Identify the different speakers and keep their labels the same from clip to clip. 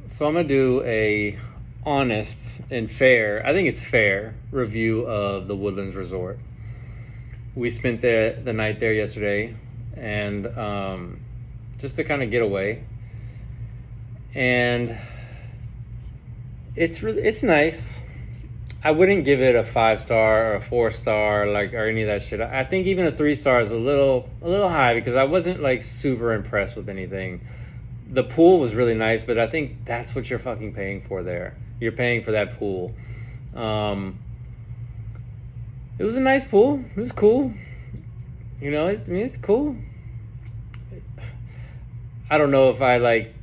Speaker 1: So I'm gonna do a honest and fair, I think it's fair, review of the Woodlands Resort. We spent the night there yesterday, and just to kind of get away. And it's nice. I wouldn't give it a 5-star or a 4-star, like, or any of that shit. I think even a 3-star is a little high, because I wasn't like super impressed with anything. The pool was really nice, but I think that's what you're fucking paying for there. You're paying for that pool. It was a nice pool. It was cool. You know, it's cool. I don't know if I like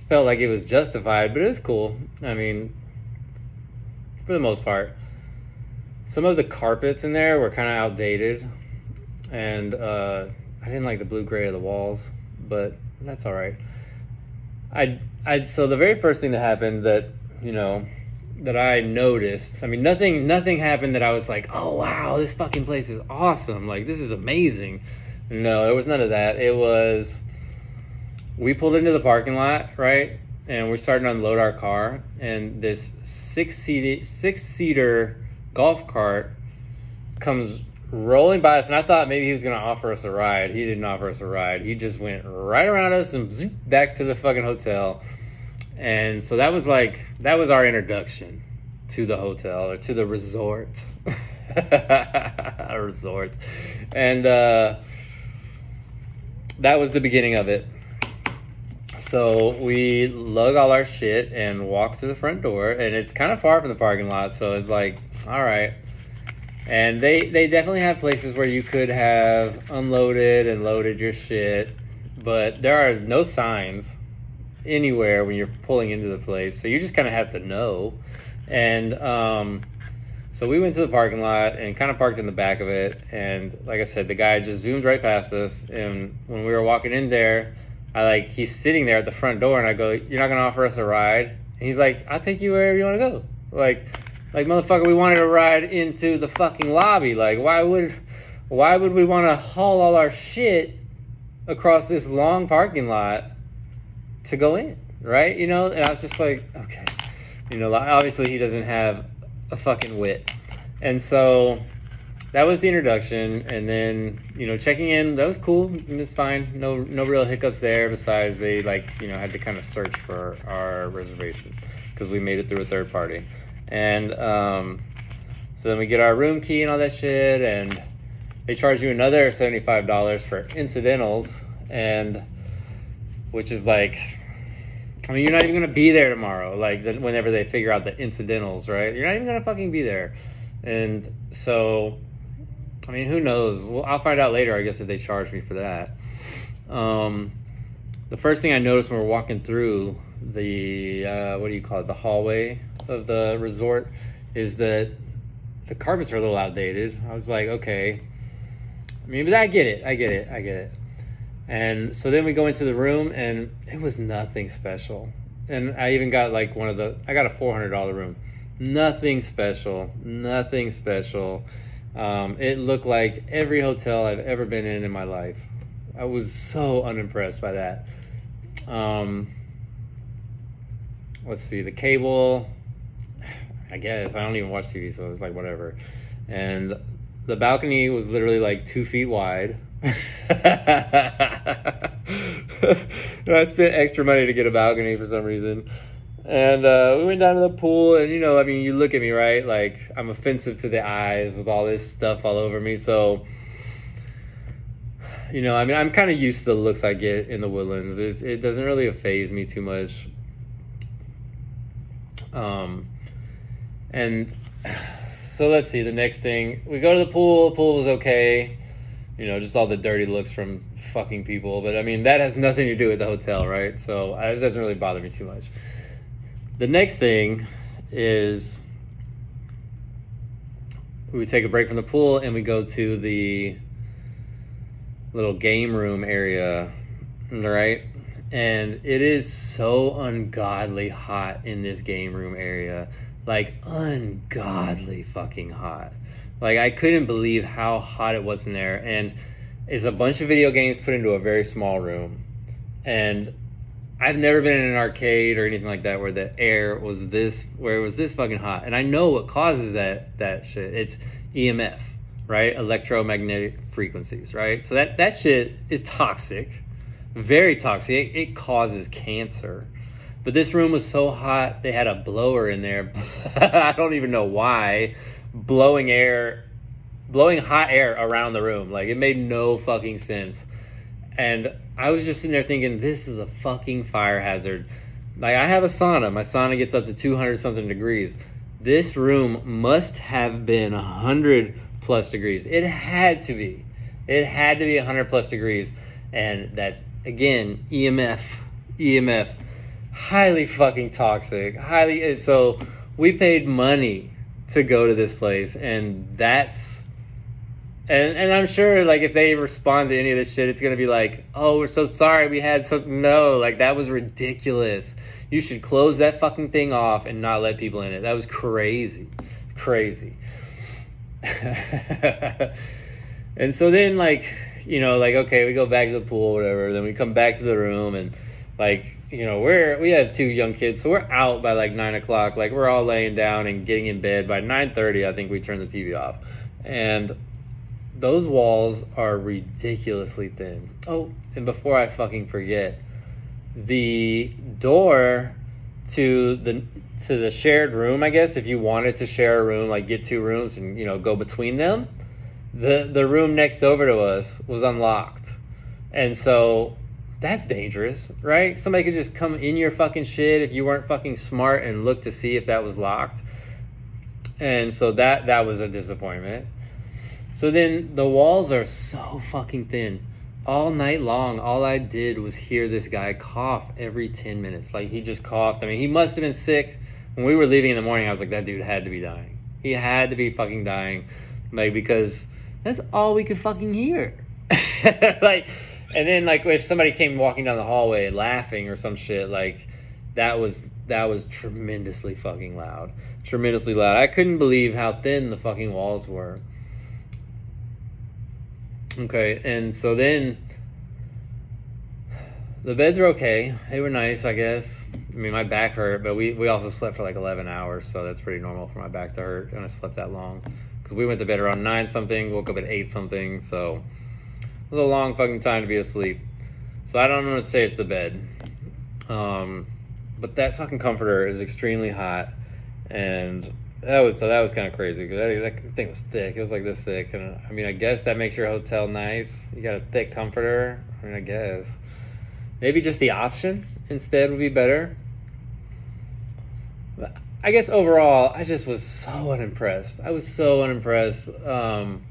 Speaker 1: felt like it was justified, but it was cool. I mean, for the most part. Some of the carpets in there were kind of outdated, and I didn't like the blue-gray of the walls, but that's all right. So the very first thing that happened that, you know, that I noticed, I mean, nothing happened that I was like, oh wow, this fucking place is awesome, like this is amazing. No, there was none of that. It was, we pulled into the parking lot, right? And we're starting to unload our car, and this six-seater golf cart comes rolling by us, and I thought maybe he was gonna offer us a ride. He didn't offer us a ride. He just went right around us and zoop, back to the fucking hotel. And so that was our introduction to the hotel, or to the resort. A resort. And that was the beginning of it. So we lug all our shit and walk to the front door, and it's kind of far from the parking lot, so it's like, all right. And they definitely have places where you could have unloaded and loaded your shit, but there are no signs anywhere when you're pulling into the place, so you just kind of have to know. And so we went to the parking lot and kind of parked in the back of it, and like I said, the guy just zoomed right past us, and when we were walking in there, he's sitting there at the front door, and I go, you're not gonna offer us a ride? And he's like, I'll take you wherever you want to go. Like motherfucker, we wanted to ride into the fucking lobby. Like, why would we want to haul all our shit across this long parking lot to go in, right? You know, and I was just like, okay, you know, obviously he doesn't have a fucking wit. And so that was the introduction, and then, you know, checking in, that was cool. It's fine. No real hiccups there, besides they, like, you know, had to kind of search for our reservation because we made it through a third party. And so then we get our room key and all that shit, and they charge you another $75 for incidentals, and which is like, I mean, you're not even gonna be there tomorrow, like whenever they figure out the incidentals, right? You're not even gonna fucking be there. And so, I mean, who knows? Well, I'll find out later, I guess, if they charge me for that. The first thing I noticed when we're walking through the what do you call it, the hallway of the resort, is that the carpets are a little outdated. I was like, okay, I mean, but I get it. And so then we go into the room, and it was nothing special. And I even got like I got a $400 room. Nothing special. It looked like every hotel I've ever been in my life. I was so unimpressed by that. Let's see, the cable, I guess, I don't even watch TV, so it's like whatever. And the balcony was literally like 2 feet wide. And I spent extra money to get a balcony for some reason. And we went down to the pool, and, you know, I mean, you look at me, right? Like, I'm offensive to the eyes with all this stuff all over me. So, you know, I mean, I'm kind of used to the looks I get in the Woodlands. It doesn't really faze me too much. And so let's see, the next thing, we go to the pool. Pool was okay. You know, just all the dirty looks from fucking people. But I mean, that has nothing to do with the hotel, right? So it doesn't really bother me too much. The next thing is we take a break from the pool, and we go to the little game room area, right? And it is so ungodly hot in this game room area. Like, ungodly fucking hot. Like, I couldn't believe how hot it was in there. And it's a bunch of video games put into a very small room. And I've never been in an arcade or anything like that where the air was this, where it was this fucking hot. And I know what causes that shit. It's EMF, right? Electromagnetic frequencies, right? So that shit is toxic, very toxic. It causes cancer. But this room was so hot, they had a blower in there. I don't even know why. Blowing hot air around the room. Like, it made no fucking sense. And I was just sitting there thinking, this is a fucking fire hazard. Like, I have a sauna. My sauna gets up to 200 something degrees. This room must have been 100 plus degrees. It had to be. It had to be 100 plus degrees. And that's, again, EMF. Highly fucking toxic. So we paid money to go to this place, and that's, and I'm sure, like, if they respond to any of this shit, it's gonna be like, oh, we're so sorry, we had something. No, like, that was ridiculous. You should close that fucking thing off and not let people in it. That was crazy. And so then, like, you know, like, okay, we go back to the pool, whatever. Then we come back to the room, and, like, you know, we have 2 young kids, so we're out by like 9 o'clock. Like, we're all laying down and getting in bed. By 9:30, I think we turned the TV off. And those walls are ridiculously thin. Oh, and before I fucking forget, the door to the shared room, I guess, if you wanted to share a room, like get 2 rooms and, you know, go between them, the room next over to us was unlocked. And so that's dangerous, right? Somebody could just come in your fucking shit if you weren't fucking smart and look to see if that was locked. And so that was a disappointment. So then the walls are so fucking thin. All night long, all I did was hear this guy cough every 10 minutes. Like, he just coughed. I mean, he must have been sick. When we were leaving in the morning, I was like, that dude had to be dying. He had to be fucking dying. Like, because that's all we could fucking hear. Like, and then, like, if somebody came walking down the hallway laughing or some shit, like, that was tremendously fucking loud. Tremendously loud. I couldn't believe how thin the fucking walls were. Okay, and so then the beds were okay. They were nice, I guess. I mean, my back hurt, but we also slept for like 11 hours, so that's pretty normal for my back to hurt when I slept that long. Because we went to bed around 9 something, woke up at 8 something, so it was a long fucking time to be asleep. So I don't want to say it's the bed. But that fucking comforter is extremely hot, and that was kind of crazy because that thing was thick. It was like this thick, and I mean, I guess that makes your hotel nice. You got a thick comforter. I mean, I guess maybe just the option instead would be better. But I guess overall, I just was so unimpressed. I was so unimpressed. And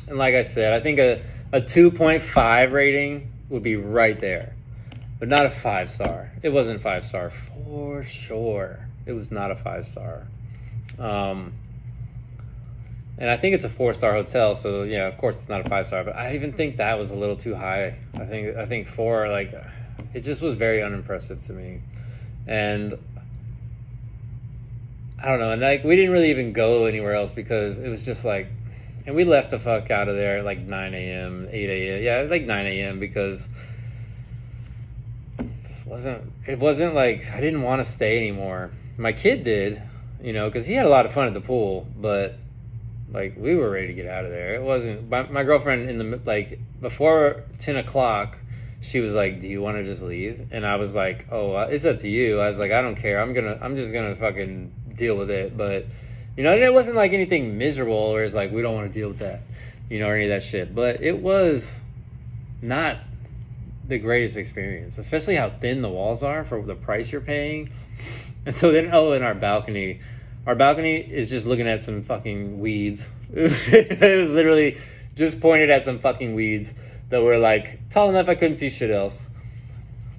Speaker 1: like I said, I think a 2.5 rating would be right there, but not a 5-star. It wasn't 5-star for sure. It was not a 5-star. And I think it's a 4-star hotel, so yeah, of course it's not a 5-star, but I even think that was a little too high. I think 4, like, it just was very unimpressive to me. And I don't know, and like, we didn't really even go anywhere else because it was just like, and we left the fuck out of there at like 9 a.m., 8 a.m. Yeah, like 9 a.m. because it wasn't like, I didn't want to stay anymore. My kid did, you know, because he had a lot of fun at the pool, but like, we were ready to get out of there. It wasn't, my girlfriend before 10 o'clock, she was like, do you want to just leave? And I was like, oh, it's up to you. I was like, I don't care. I'm just gonna fucking deal with it. But, you know, it wasn't like anything miserable or it's like, we don't want to deal with that, you know, or any of that shit. But it was not the greatest experience, especially how thin the walls are for the price you're paying. And so then, in our balcony is just looking at some fucking weeds. It was literally just pointed at some fucking weeds that were like tall enough I couldn't see shit else.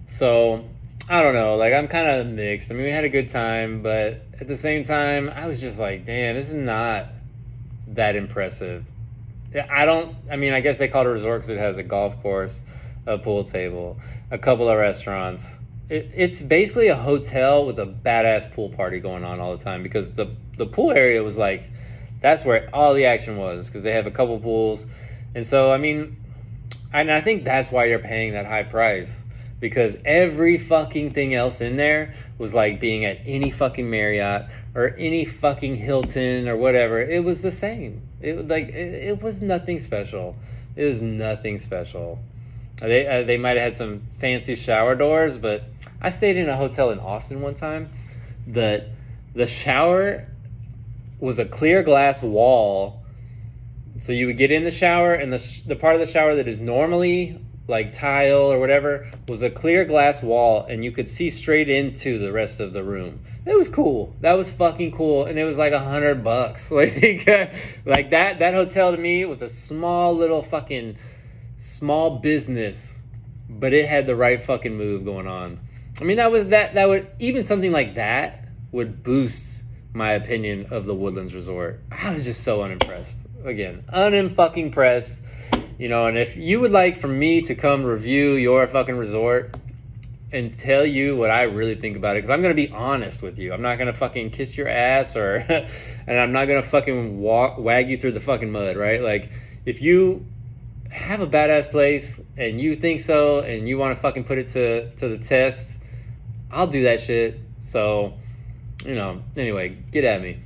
Speaker 1: So I don't know, like, I'm kind of mixed. I mean, we had a good time, but at the same time, I was just like, damn, this is not that impressive. I mean, I guess they call it a resort because it has a golf course, a pool table, a couple of restaurants. It's basically a hotel with a badass pool party going on all the time, because the pool area was like, that's where all the action was, because they have a couple pools. And so, I mean, and I think that's why you're paying that high price, because every fucking thing else in there was like being at any fucking Marriott or any fucking Hilton or whatever. It was the same. It was nothing special. It was nothing special. They might have had some fancy shower doors, but I stayed in a hotel in Austin one time that the shower was a clear glass wall. So you would get in the shower, and the part of the shower that is normally like tile or whatever was a clear glass wall, and you could see straight into the rest of the room. It was cool. That was fucking cool, and it was like $100. Like that hotel to me was a small little fucking small business, but it had the right fucking move going on. I mean, that would even something like that would boost my opinion of the Woodlands Resort. I was just so unimpressed. Again, unfucking impressed. You know, and if you would like for me to come review your fucking resort and tell you what I really think about it, because I'm going to be honest with you. I'm not going to fucking kiss your ass and I'm not going to fucking wag you through the fucking mud, right? Like, if you have a badass place and you think so and you want to fucking put it to the test, I'll do that shit. So, you know, anyway, get at me.